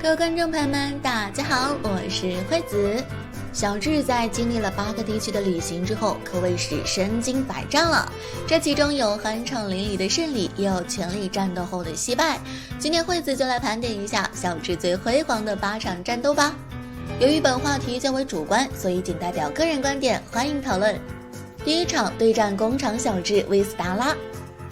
各位观众朋友们，大家好，我是惠子。小智在经历了8个地区的旅行之后，可谓是身经百战了。这其中有酣畅淋漓的胜利，也有全力战斗后的惜败。今天惠子就来盘点一下小智最辉煌的8场战斗吧。由于本话题较为主观，所以仅代表个人观点，欢迎讨论。第一场对战工厂小智 vs 达拉。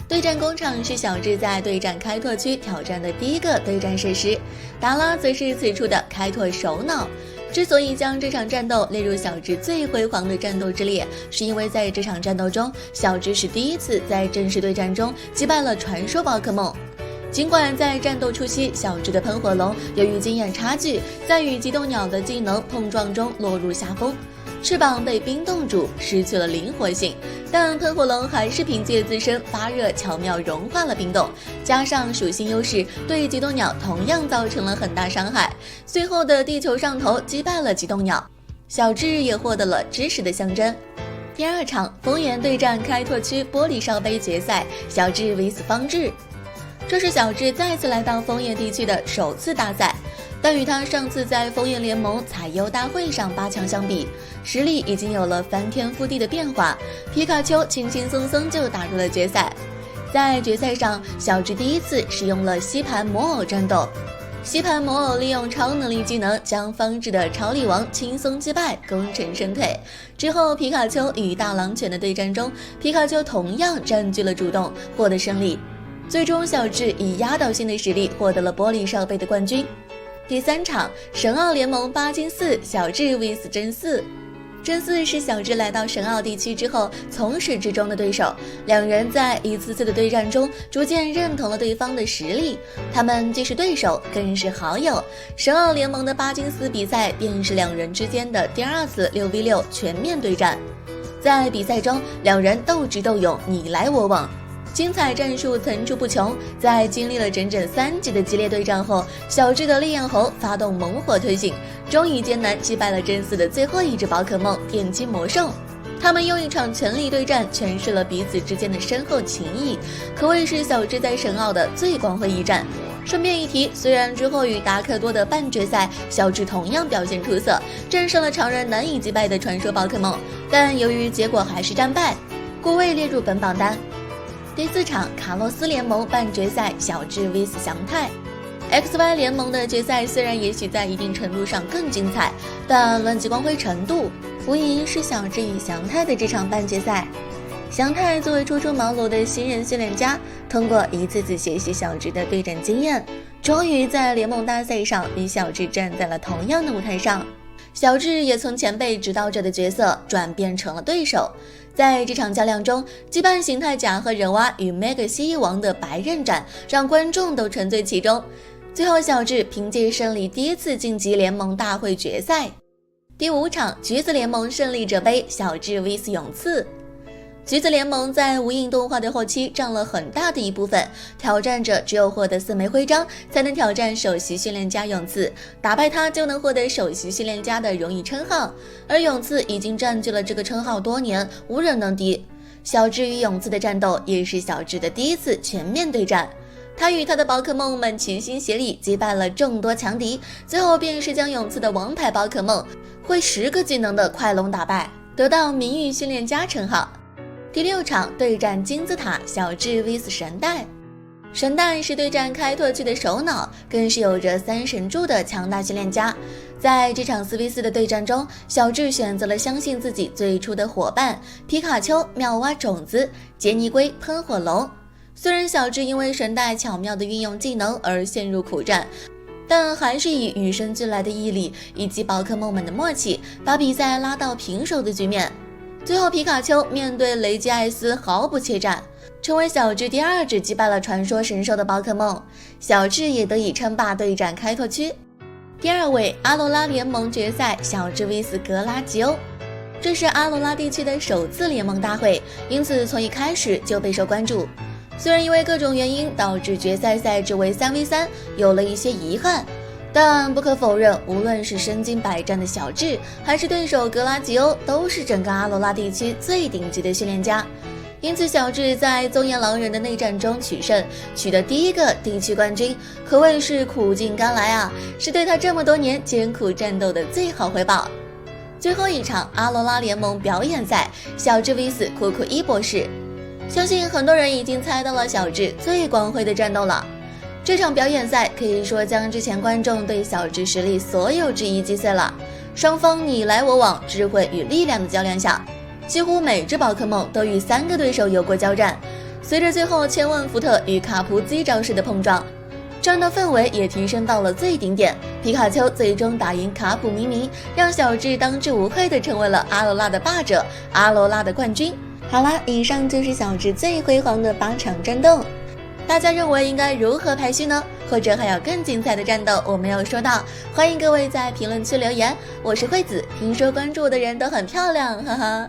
对战工厂是小智在对战开拓区挑战的第一个对战设施，达拉则是此处的开拓首脑。之所以将这场战斗列入小智最辉煌的战斗之列，是因为在这场战斗中，小智是第一次在正式对战中击败了传说宝可梦。尽管在战斗初期，小智的喷火龙由于经验差距，在与极冻鸟的技能碰撞中落入下风，翅膀被冰冻住，失去了灵活性，但喷火龙还是凭借自身发热巧妙融化了冰冻，加上属性优势，对极冻鸟同样造成了很大伤害。随后的地球上头击败了极冻鸟，小智也获得了知识的象征。第二场风原对战开拓区玻璃哨杯决赛，小智 vs 方志。这是小智再次来到枫叶地区的首次大赛，但与他上次在枫叶联盟采优大会上8强相比，实力已经有了翻天覆地的变化。皮卡丘轻轻松松就打入了决赛。在决赛上，小智第一次使用了吸盘魔偶战斗，吸盘魔偶利用超能力技能将方志的超力王轻松击败，功成身退。之后皮卡丘与大狼犬的对战中，皮卡丘同样占据了主动，获得胜利。最终小智以压倒性的实力获得了玻璃哨杯的冠军。第三场神奥联盟8金4，小智 vs 真4。真4是小智来到神奥地区之后从始至终的对手，两人在一次次的对战中逐渐认同了对方的实力，他们既是对手更是好友。神奥联盟的8金4比赛便是两人之间的第2次6v6全面对战。在比赛中，两人斗智斗勇，你来我往，精彩战术层出不穷。在经历了整整3局的激烈对战后，小智的烈焰猴发动猛火推进，终于艰难击败了真4的最后一只宝可梦电击魔兽。他们用一场全力对战诠释了彼此之间的深厚情谊，可谓是小智在神奥的最光辉一战。顺便一提，虽然之后与达克多的半决赛，小智同样表现出色，战胜了常人难以击败的传说宝可梦，但由于结果还是战败，故未列入本榜单。第4场卡洛斯联盟半决赛，小智 vs 祥太。XY 联盟的决赛虽然也许在一定程度上更精彩，但论及光辉程度，无疑是小智与祥太的这场半决赛。祥太作为初出茅庐的新人训练家，通过一次次学习小智的对战经验，终于在联盟大赛上与小智站在了同样的舞台上。小智也从前辈指导者的角色转变成了对手。在这场较量中，羁绊形态甲和人蛙与 Mega 蜥蜴王的白刃战让观众都沉醉其中。最后小智凭借胜利第1次晋级联盟大会决赛。第5场橘子联盟胜利者杯，小智 vs 勇次。橘子联盟在无印动画的后期占了很大的一部分，挑战者只有获得4枚徽章才能挑战首席训练家勇次，打败他就能获得首席训练家的荣誉称号，而勇次已经占据了这个称号多年，无人能敌。小智与勇次的战斗也是小智的第1次全面对战，他与他的宝可梦们齐心协力击败了众多强敌，最后便是将勇次的王牌宝可梦会10个技能的快龙打败，得到名誉训练家称号。第6场对战金字塔，小智 vs 神代。神代是对战开拓区的首脑，更是有着3神柱的强大训练家。在这场4v4的对战中，小智选择了相信自己最初的伙伴皮卡丘、妙蛙种子、杰尼龟、喷火龙。虽然小智因为神代巧妙的运用技能而陷入苦战，但还是以与生俱来的毅力以及宝可梦们的默契，把比赛拉到平手的局面。最后皮卡丘面对雷吉艾斯毫不怯战，成为小智第2只击败了传说神兽的宝可梦，小智也得以称霸对战开拓区。第2位阿罗拉联盟决赛，小智 vs 格拉吉欧。这是阿罗拉地区的首次联盟大会，因此从一开始就备受关注。虽然因为各种原因导致决赛赛制为3v3，有了一些遗憾，但不可否认，无论是身经百战的小智，还是对手格拉吉欧，都是整个阿罗拉地区最顶级的训练家。因此小智在宗彦狼人的内战中取胜，取得第1个地区冠军，可谓是苦尽甘来啊，是对他这么多年艰苦战斗的最好回报。最后一场阿罗拉联盟表演赛，小智 vs 酷酷一博士，相信很多人已经猜到了小智最光辉的战斗了。这场表演赛可以说将之前观众对小智实力所有质疑击碎了，双方你来我往，智慧与力量的较量下，几乎每只宝可梦都与3个对手有过交战。随着最后千万伏特与卡普 Z 招式的碰撞，战斗氛围也提升到了最顶点。皮卡丘最终打赢卡普明明，让小智当之无愧地成为了阿罗拉的霸者，阿罗拉的冠军。好啦，以上就是小智最辉煌的8场战斗，大家认为应该如何排序呢？或者还有更精彩的战斗我没有说到，欢迎各位在评论区留言。我是惠子，听说关注我的人都很漂亮，哈哈。